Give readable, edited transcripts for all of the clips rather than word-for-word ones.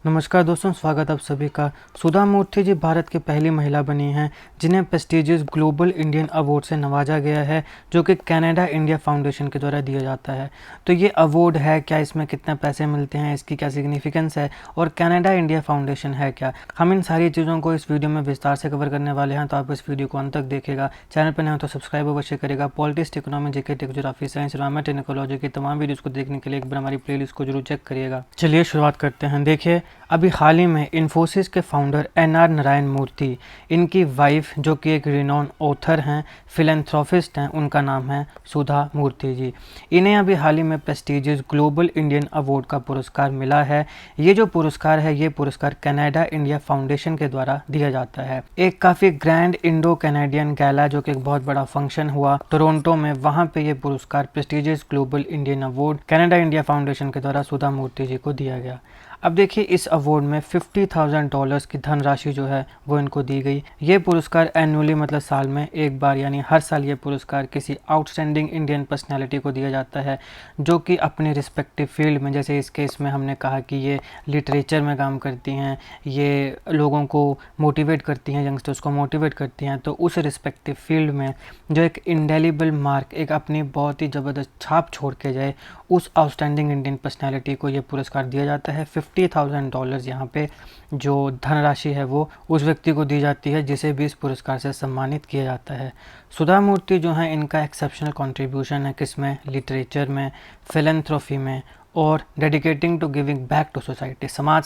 नमस्कार दोस्तों, स्वागत आप सभी का। सुधा मूर्ति जी भारत की पहली महिला बनी हैं जिन्हें प्रेस्टिजियस ग्लोबल इंडियन अवार्ड से नवाजा गया है, जो कि कनाडा इंडिया फाउंडेशन के द्वारा दिया जाता है। तो ये अवार्ड है क्या, इसमें कितने पैसे मिलते हैं, इसकी क्या सिग्निफिकेंस है और कनाडा इंडिया फाउंडेशन है क्या, हम इन सारी चीज़ों को इस वीडियो में विस्तार से कवर करने वाले हैं। तो आप इस वीडियो को अंत तक देखिएगा। चैनल पर नए हो तो सब्सक्राइब अवश्य करेगा। Politics, economy, GK, tech, geography, science, environment and ecology की तमाम वीडियोज़ को देखने के लिए एक बार हमारी प्लेलिस्ट को जरूर चेक करिएगा। चलिए शुरुआत करते हैं। देखिए, अभी हाल ही में इन्फोसिस के फाउंडर एनआर नारायण मूर्ति, इनकी वाइफ जो कि एक रिनॉन ऑथर हैं, फिलेंथ्रोपिस्ट हैं, उनका नाम है सुधा मूर्ति जी। इन्हें अभी हाल ही में प्रेस्टिजियस ग्लोबल इंडियन अवार्ड का पुरस्कार मिला है। ये जो पुरस्कार है, ये पुरस्कार कनाडा इंडिया फाउंडेशन के द्वारा दिया जाता है। एक काफ़ी ग्रैंड इंडो कैनेडियन गैला, जो कि एक बहुत बड़ा फंक्शन हुआ टोरंटो में, वहाँ पे ये पुरस्कार prestigious global Indian award Canada India foundation के द्वारा सुधा मूर्ति जी को दिया गया। अब देखिए, इस अवार्ड में $50,000 की धनराशि जो है वो इनको दी गई। ये पुरस्कार एनुअली, मतलब साल में एक बार, यानी हर साल ये पुरस्कार किसी आउटस्टैंडिंग इंडियन पर्सनैलिटी को दिया जाता है जो कि अपने रिस्पेक्टिव फील्ड में, जैसे इस केस में हमने कहा कि ये लिटरेचर में काम करती हैं, ये लोगों को मोटिवेट करती हैं, यंगस्टर्स को मोटिवेट करती हैं, तो उस रिस्पेक्टिव फील्ड में जो एक इंडेलिबल मार्क, एक अपनी बहुत ही ज़बरदस्त छाप छोड़ के जाए, उस आउटस्टैंडिंग इंडियन पर्सनैलिटी को ये पुरस्कार दिया जाता है। $50,000 यहाँ पे जो धनराशि है वो उस व्यक्ति को दी जाती है जिसे भी इस पुरस्कार से सम्मानित किया जाता है। सुधा मूर्ति जो हैं, इनका एक्सेप्शनल कंट्रीब्यूशन है किसमें, लिटरेचर में, फिलेंथ्रोपी में और dedicating to giving back to society, समाज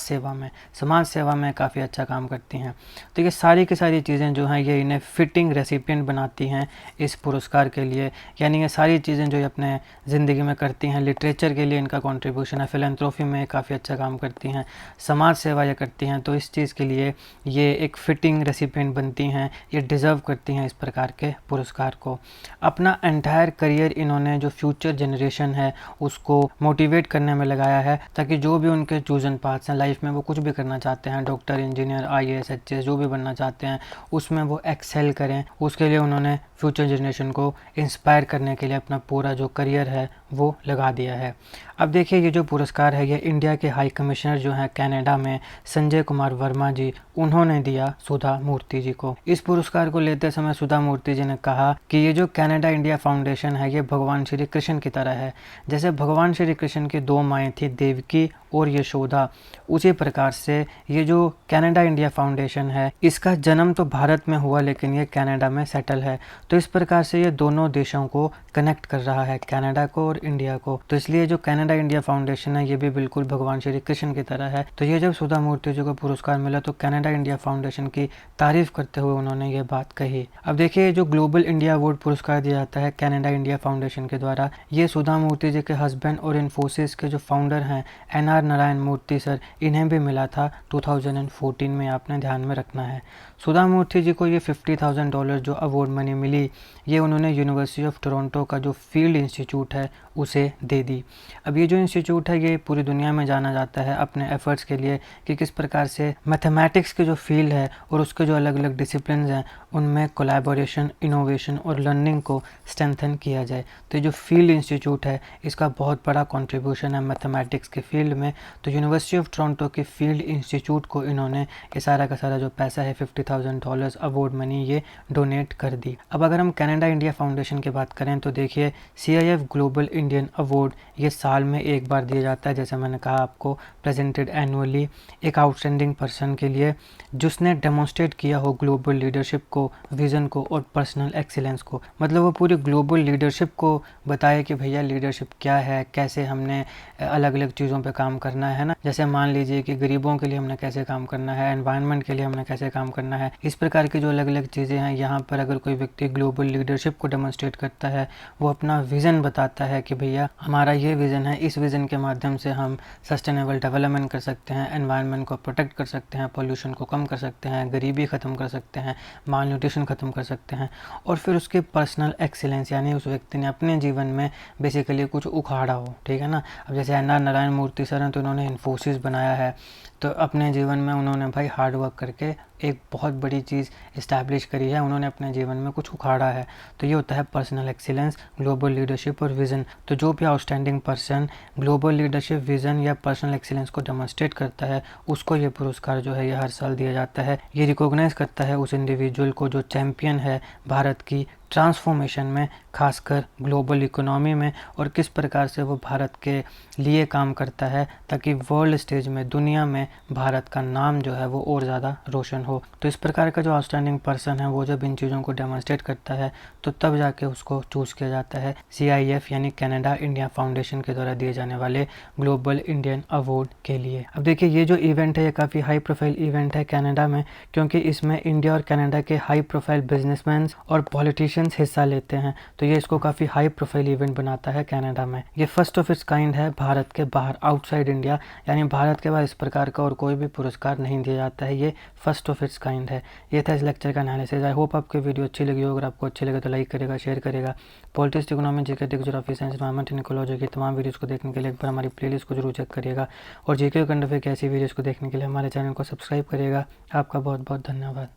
सेवा में काफ़ी अच्छा काम करती हैं। तो ये सारी की सारी चीज़ें जो हैं, ये इन्हें फिटिंग रेसिपिएंट बनाती हैं इस पुरस्कार के लिए। यानी ये सारी चीज़ें जो ये अपने ज़िंदगी में करती हैं, लिटरेचर के लिए इनका कंट्रीब्यूशन है, फिलेंथ्रोपी में काफ़ी अच्छा काम करती हैं, समाज सेवा ये करती हैं, तो इस चीज़ के लिए ये एक फिटिंग रेसिपिएंट बनती हैं, ये डिज़र्व करती हैं इस प्रकार के पुरस्कार को। अपना एंटायर करियर इन्होंने जो फ्यूचर जनरेशन है उसको मोटिवेट करने में लगाया है, ताकि जो भी उनके चूजन पाथ्स हैं लाइफ में, वो कुछ भी करना चाहते हैं, डॉक्टर, इंजीनियर, आईएएस, एचएएस, जो भी बनना चाहते हैं, उसमें वो एक्सेल करें। उसके लिए उन्होंने फ्यूचर जनरेशन को इंस्पायर करने के लिए अपना पूरा जो करियर है वो लगा दिया है। अब देखिए, ये जो पुरस्कार है, ये इंडिया के हाई कमिश्नर जो हैं कनाडा में, संजय कुमार वर्मा जी, उन्होंने दिया सुधा मूर्ति जी को। इस पुरस्कार को लेते समय सुधा मूर्ति जी ने कहा कि ये जो कनाडा इंडिया फाउंडेशन है, ये भगवान श्री कृष्ण की तरह है। जैसे भगवान श्री कृष्ण की दो माएँ थी, देवकी और यशोदा, उसी प्रकार से ये जो कनाडा इंडिया फाउंडेशन है, इसका जन्म तो भारत में हुआ लेकिन ये कनाडा में सेटल है। तो इस प्रकार से ये दोनों देशों को कनेक्ट कर रहा है, कनाडा को और इंडिया को। तो इसलिए जो कनाडा इंडिया फाउंडेशन है, ये भी बिल्कुल भगवान श्री कृष्ण की तरह है। तो ये जब सुधा मूर्ति जी को पुरस्कार मिला तो कनाडा इंडिया फाउंडेशन की तारीफ करते हुए उन्होंने ये बात कही। अब देखिए, जो ग्लोबल इंडिया अवार्ड पुरस्कार दिया जाता है कनाडा इंडिया फाउंडेशन के द्वारा, ये सुधा मूर्ति जी के हस्बैंड और इन्फोसिस के जो फाउंडर हैं एनआर नारायण मूर्ति सर, इन्हें भी मिला था 2014 में, आपने ध्यान में रखना है। सुधा मूर्ति जी को ये $50,000 जो अवार्ड मनी मिली, ये उन्होंने यूनिवर्सिटी ऑफ टोरंटो का जो फील्ड इंस्टीट्यूट है उसे दे दी। अब ये जो इंस्टीट्यूट है, ये पूरी दुनिया में जाना जाता है अपने एफर्ट्स के लिए कि किस प्रकार से मैथमेटिक्स की जो फील्ड है और उसके जो अलग अलग डिसिप्लिन हैं, उनमें कोलैबोरेशन, इनोवेशन और लर्निंग को स्ट्रेंथन किया जाए। तो ये जो फील्ड इंस्टीट्यूट है, इसका बहुत बड़ा कंट्रीब्यूशन है मैथमेटिक्स के फील्ड में। तो यूनिवर्सिटी ऑफ टोरंटो के फील्ड इंस्टीट्यूट को इन्होंने ये सारा का सारा जो पैसा है, $50,000 अवार्ड मनी, ये डोनेट कर दी। अब अगर हम कनाडा इंडिया फाउंडेशन की बात करें तो देखिए, CIF ग्लोबल इंडियन अवार्ड ये साल में एक बार दिया जाता है, जैसे मैंने कहा आपको, प्रेजेंटेड एनुअली एक आउटस्टैंडिंग पर्सन के लिए जिसने डेमोन्स्ट्रेट किया हो ग्लोबल लीडरशिप को, विज़न को और पर्सनल एक्सीलेंस को। मतलब वो पूरी ग्लोबल लीडरशिप को बताए कि भैया लीडरशिप क्या है, कैसे हमने अलग अलग चीज़ों पे काम करना है ना। जैसे मान लीजिए कि गरीबों के लिए हमने कैसे काम करना है, एनवायरनमेंट के लिए हमने कैसे काम करना है, इस प्रकार की जो अलग अलग चीज़ें हैं, यहाँ पर अगर कोई व्यक्ति ग्लोबल लीडरशिप को डेमोन्स्ट्रेट करता है, वो अपना विज़न बताता है कि भैया हमारा ये विज़न है, इस विज़न के माध्यम से हम सस्टेनेबल डेवलपमेंट कर सकते हैं, एनवायरनमेंट को प्रोटेक्ट कर सकते हैं, पोल्यूशन को कम कर सकते हैं, गरीबी ख़त्म कर सकते हैं, माल न्यूट्रिशन ख़त्म कर सकते हैं। और फिर उसके पर्सनल एक्सीलेंस, यानी उस व्यक्ति ने अपने जीवन में बेसिकली कुछ उखाड़ा हो, ठीक है ना, अब जैसे एन आर नारायण मूर्ति सर हैं, तो इन्होंने इन्फोसिस बनाया है। तो अपने जीवन में उन्होंने भाई हार्ड वर्क करके एक बहुत बड़ी चीज़ इस्टेब्लिश करी है, उन्होंने अपने जीवन में कुछ उखाड़ा है। तो ये होता है पर्सनल एक्सीलेंस, ग्लोबल लीडरशिप और विज़न। तो जो भी outstanding person global leadership, vision या पर्सनल एक्सीलेंस को डेमोन्स्ट्रेट करता है, उसको ये पुरस्कार जो है ये हर साल दिया जाता है। ये रिकॉग्नाइज करता है उस इंडिविजुअल को जो चैम्पियन है भारत की ट्रांसफॉर्मेशन में, खासकर ग्लोबल इकोनॉमी में, और किस प्रकार से वो भारत के लिए काम करता है ताकि वर्ल्ड स्टेज में, दुनिया में भारत का नाम जो है वो और ज़्यादा रोशन हो। तो इस प्रकार का जो आउटस्टैंडिंग पर्सन है वो जब इन चीज़ों को डेमोन्स्ट्रेट करता है तो तब जाके उसको चूज़ किया जाता है CIF यानी कनाडा इंडिया फाउंडेशन के द्वारा दिए जाने वाले ग्लोबल इंडियन अवार्ड के लिए। अब देखिए ये जो इवेंट है ये काफ़ी हाई प्रोफाइल इवेंट है कनाडा में, क्योंकि इसमें इंडिया और कनाडा के हाई प्रोफाइल बिजनेसमैन और पॉलिटिशियंस हिस्सा लेते हैं। तो ये इसको काफ़ी हाई प्रोफाइल इवेंट बनाता है कनाडा में। ये फर्स्ट ऑफ इट्स काइंड है भारत के बाहर, आउटसाइड इंडिया, यानी भारत के बाहर इस प्रकार का और कोई भी पुरस्कार नहीं दिया जाता है। ये फर्स्ट ऑफ इट्स काइंड है। ये था इस लेक्चर का एनालिसिस। आई होप आपको वीडियो अच्छी लगी हो। अगर आपको अच्छी लगे तो लाइक करेगा, शेयर करेगा। Politics, economy, GK, geography, science, environment, ecology की तमाम वीडियोज़ को देखने के लिए एक बार हमारी प्लेलिस्ट को जरूर चेक करिएगा, और जीके करंट अफेयर की ऐसी वीडियोज़ को देखने के लिए हमारे चैनल को सब्सक्राइब करिएगा। आपका बहुत बहुत धन्यवाद।